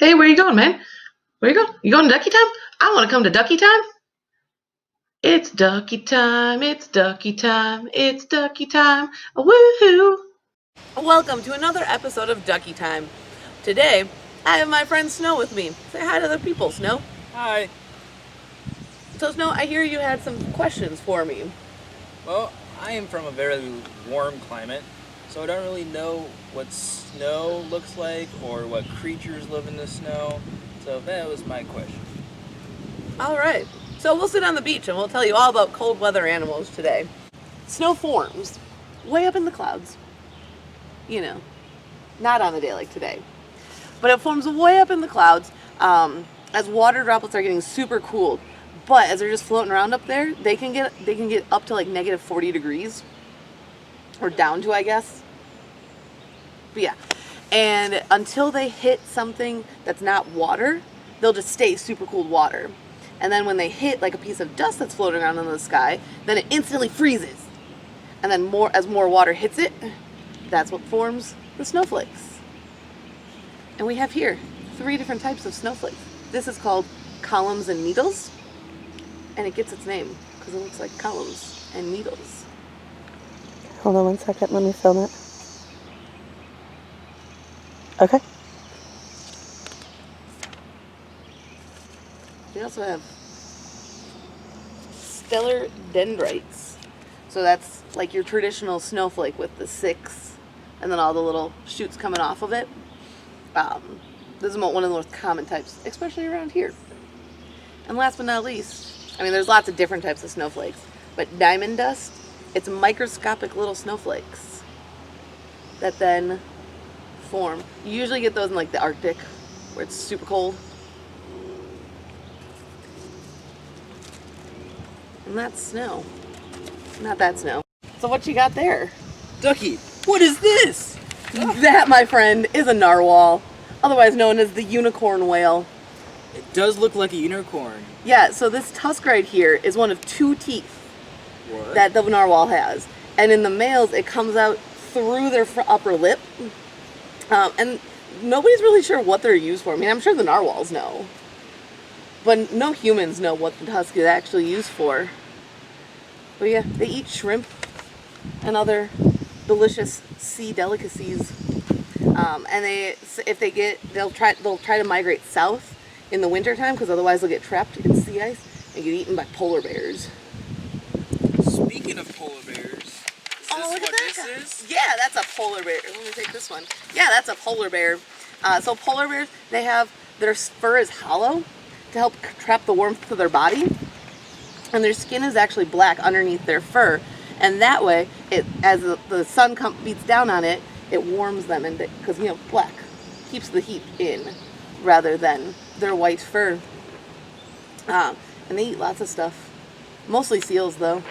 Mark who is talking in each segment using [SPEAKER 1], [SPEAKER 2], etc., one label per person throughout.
[SPEAKER 1] Hey, where you going, man? Where you going? You going to Ducky time? I want to come to Ducky time. It's Ducky time. It's Ducky time. It's Ducky time. Woohoo!
[SPEAKER 2] Welcome to another episode of Ducky Time. Today, I have my friend Snow with me. Say hi to the people, Snow.
[SPEAKER 3] Hi.
[SPEAKER 2] So, Snow, I hear you had some questions for me.
[SPEAKER 3] Well, I am from a very warm climate, so I don't really know what snow looks like or what creatures live in the snow. So that was my question.
[SPEAKER 2] All right. So, we'll sit on the beach and we'll tell you all about cold weather animals today. Snow forms way up in the clouds. You know, not on a day like today. But it forms way up in the clouds as water droplets are getting super cooled. But as they're just floating around up there, they can get up to like negative 40 degrees. Or down to, I guess. But yeah. And until they hit something that's not water, they'll just stay super cooled water. And then when they hit like a piece of dust that's floating around in the sky, then it instantly freezes. And then as more water hits it, that's what forms the snowflakes. And we have here 3 different types of snowflakes. This is called columns and needles. And it gets its name because it looks like columns and needles.
[SPEAKER 4] Hold on one second, let me film it. Okay.
[SPEAKER 2] We also have stellar dendrites. So that's like your traditional snowflake with the 6 and then all the little shoots coming off of it. This is one of the most common types, especially around here. And last but not least, I mean, there's lots of different types of snowflakes, but diamond dust, it's microscopic little snowflakes that then form. You usually get those in like the Arctic, where it's super cold. And that's snow. Not that snow. So what you got there?
[SPEAKER 3] Ducky, what is this?
[SPEAKER 2] That, my friend, is a narwhal, otherwise known as the unicorn whale.
[SPEAKER 3] It does look like a unicorn.
[SPEAKER 2] Yeah, so this tusk right here is one of 2 teeth
[SPEAKER 3] What?
[SPEAKER 2] that the narwhal has. And in the males, it comes out through their upper lip. And nobody's really sure what they're used for. I mean, I'm sure the narwhals know. But no humans know what the tusk is actually used for. But yeah, they eat shrimp and other delicious sea delicacies. And they'll try to migrate south in the wintertime because otherwise they'll get trapped in sea ice and get eaten by polar bears.
[SPEAKER 3] Speaking of polar bears, is
[SPEAKER 2] Look
[SPEAKER 3] this
[SPEAKER 2] at
[SPEAKER 3] what
[SPEAKER 2] that guy.
[SPEAKER 3] this is?
[SPEAKER 2] Yeah, that's a polar bear. Let me take this one. Yeah, that's a polar bear. So polar bears, their fur is hollow to help trap the warmth to their body. And their skin is actually black underneath their fur. And that way, as the sun beats down on it, it warms them, because black keeps the heat in rather than their white fur. And they eat lots of stuff. Mostly seals, though.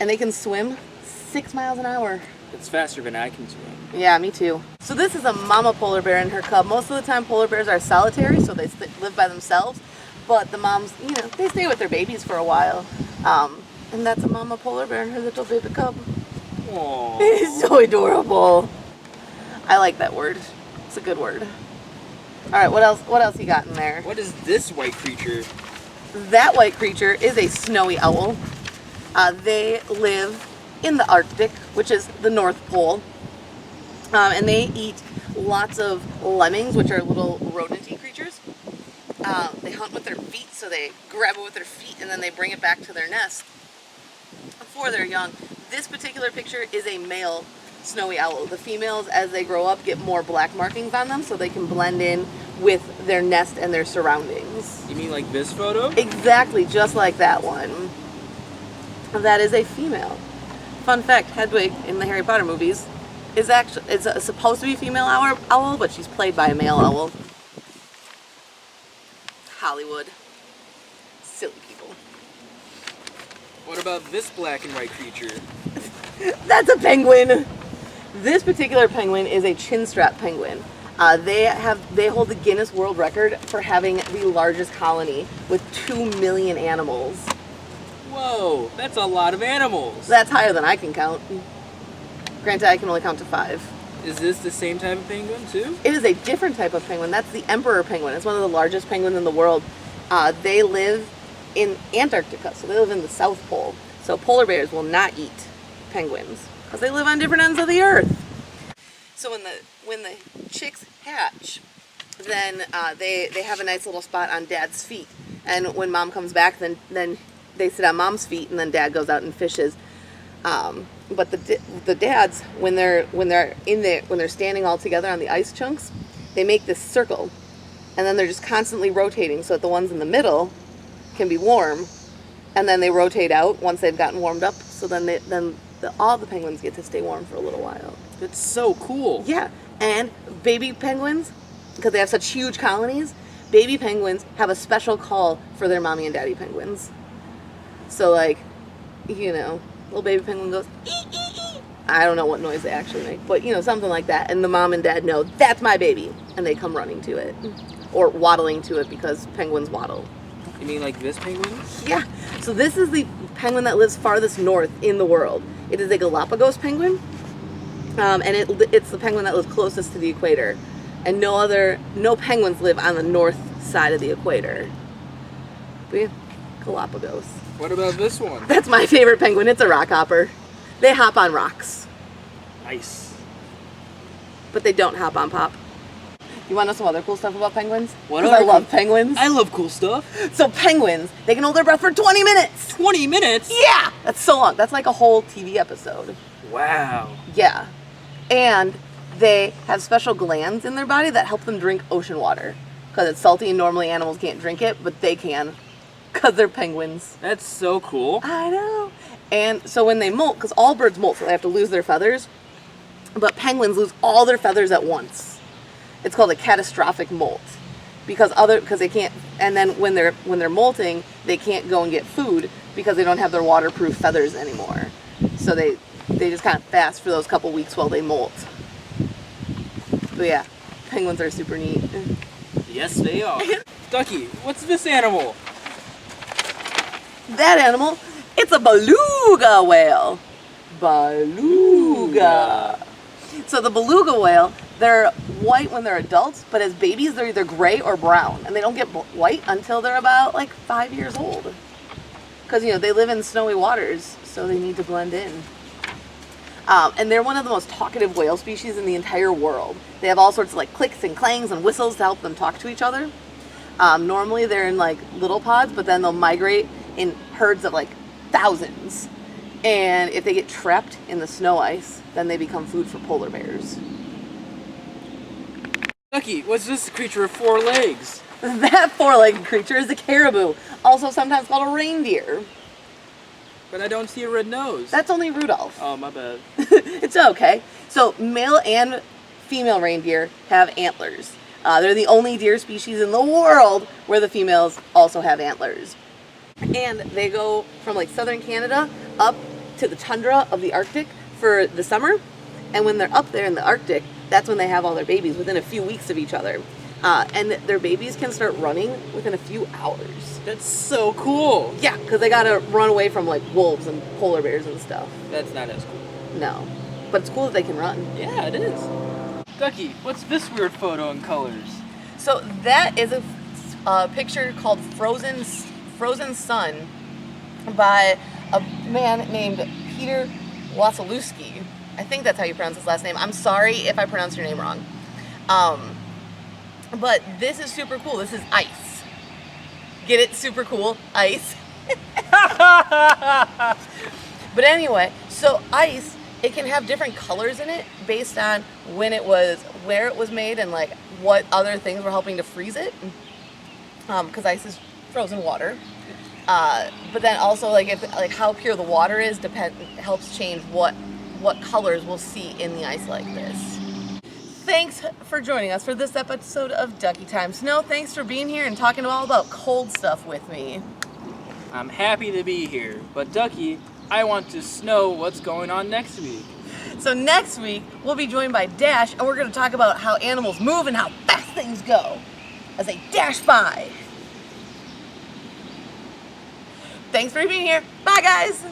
[SPEAKER 2] And they can swim 6 miles an hour.
[SPEAKER 3] It's faster than I can swim.
[SPEAKER 2] Yeah, me too. So this is a mama polar bear and her cub. Most of the time polar bears are solitary, so they live by themselves. But the moms, they stay with their babies for a while. And that's a mama polar bear and her little baby cub.
[SPEAKER 3] Aww.
[SPEAKER 2] He's so adorable. I like that word. It's a good word. All right, what else you got in there?
[SPEAKER 3] What is this white creature?
[SPEAKER 2] That white creature is a snowy owl. They live in the Arctic, which is the North Pole. And they eat lots of lemmings, which are little rodent-y creatures. They hunt with their feet, so they grab it with their feet and then they bring it back to their nest before they're young. This particular picture is a male snowy owl. The females, as they grow up, get more black markings on them so they can blend in with their nest and their surroundings.
[SPEAKER 3] You mean like this photo?
[SPEAKER 2] Exactly, just like that one. That is a female. Fun fact, Hedwig in the Harry Potter movies is supposed to be a female owl, but she's played by a male owl. Hollywood. Silly people.
[SPEAKER 3] What about this black and white creature?
[SPEAKER 2] That's a penguin! This particular penguin is a chinstrap penguin. They hold the Guinness World Record for having the largest colony with 2 million animals.
[SPEAKER 3] Whoa, that's a lot of animals.
[SPEAKER 2] That's higher than I can count. Granted, I can only count to 5.
[SPEAKER 3] Is this the same type of penguin too?
[SPEAKER 2] It is a different type of penguin. That's the emperor penguin. It's one of the largest penguins in the world. They live in Antarctica, so they live in the South Pole. So polar bears will not eat penguins because they live on different ends of the earth. So when the chicks hatch, then they have a nice little spot on Dad's feet. And when Mom comes back, then they sit on Mom's feet, and then Dad goes out and fishes. But the dads, when they're standing all together on the ice chunks, they make this circle, and then they're just constantly rotating so that the ones in the middle can be warm, and then they rotate out once they've gotten warmed up. So then all the penguins get to stay warm for a little while.
[SPEAKER 3] That's so cool.
[SPEAKER 2] Yeah, and baby penguins, because they have such huge colonies, baby penguins have a special call for their mommy and daddy penguins. So like, you know, little baby penguin goes, ee, ee, ee. I don't know what noise they actually make, but you know, something like that. And the mom and dad know, that's my baby. And they come running to it. Or waddling to it, because penguins waddle.
[SPEAKER 3] You mean like this penguin?
[SPEAKER 2] Yeah. So this is the penguin that lives farthest north in the world. It is a Galapagos penguin. And it's the penguin that lives closest to the equator. And no penguins live on the north side of the equator. But yeah, Galapagos.
[SPEAKER 3] What about this one?
[SPEAKER 2] That's my favorite penguin. It's a rock hopper. They hop on rocks,
[SPEAKER 3] Nice.
[SPEAKER 2] but they don't hop on pop. You want to know some other cool stuff about penguins?
[SPEAKER 3] What
[SPEAKER 2] 'Cause
[SPEAKER 3] other
[SPEAKER 2] I love
[SPEAKER 3] cool-
[SPEAKER 2] penguins.
[SPEAKER 3] I love cool stuff.
[SPEAKER 2] So penguins, they can hold their breath for 20 minutes.
[SPEAKER 3] 20 minutes?
[SPEAKER 2] Yeah, that's so long. That's like a whole TV episode.
[SPEAKER 3] Wow.
[SPEAKER 2] Yeah, and they have special glands in their body that help them drink ocean water because it's salty and normally animals can't drink it, but they can because they're penguins.
[SPEAKER 3] That's so cool.
[SPEAKER 2] I know. And so when they molt, because all birds molt, so they have to lose their feathers, but penguins lose all their feathers at once. It's called a catastrophic molt, because they can't. And then when they're molting, they can't go and get food because they don't have their waterproof feathers anymore. So they just kind of fast for those couple weeks while they molt. But yeah, penguins are super neat.
[SPEAKER 3] Yes, they are. Ducky, what's this animal?
[SPEAKER 2] That animal, it's a beluga whale. Beluga. So the beluga whale, they're white when they're adults, but as babies they're either gray or brown, and they don't get white until they're about like 5 years old. Because you know they live in snowy waters, so they need to blend in. And they're one of the most talkative whale species in the entire world. They have all sorts of like clicks and clangs and whistles to help them talk to each other. Normally they're in like little pods, but then they'll migrate in herds of like thousands. And if they get trapped in the snow ice, then they become food for polar bears.
[SPEAKER 3] Ducky, what's this creature with 4 legs?
[SPEAKER 2] That four-legged creature is a caribou, also sometimes called a reindeer.
[SPEAKER 3] But I don't see a red nose.
[SPEAKER 2] That's only Rudolph.
[SPEAKER 3] Oh, my bad.
[SPEAKER 2] It's okay. So male and female reindeer have antlers. They're the only deer species in the world where the females also have antlers. And they go from like southern Canada up to the tundra of the Arctic for the summer. And when they're up there in the Arctic, that's when they have all their babies, within a few weeks of each other. And their babies can start running within a few hours.
[SPEAKER 3] That's so cool.
[SPEAKER 2] Yeah, because they gotta run away from like wolves and polar bears and stuff.
[SPEAKER 3] That's not as cool.
[SPEAKER 2] No. But it's cool that they can run.
[SPEAKER 3] Yeah, it is. Ducky, what's this weird photo in colors?
[SPEAKER 2] So that is a picture called Frozen Sun by a man named Peter Wasilewski. I think that's how you pronounce his last name. I'm sorry if I pronounce your name wrong. But this is super cool. This is ice. Get it? Super cool. Ice. But anyway, so ice, it can have different colors in it based on where it was made, and like what other things were helping to freeze it. Because ice is frozen water. But then also like how pure the water is helps change what colors we'll see in the ice like this. Thanks for joining us for this episode of Ducky Time. Snow, thanks for being here and talking all about cold stuff with me.
[SPEAKER 3] I'm happy to be here, but Ducky, I want to know what's going on next week.
[SPEAKER 2] So next week, we'll be joined by Dash, and we're going to talk about how animals move and how fast things go as they dash by. Thanks for being here. Bye, guys.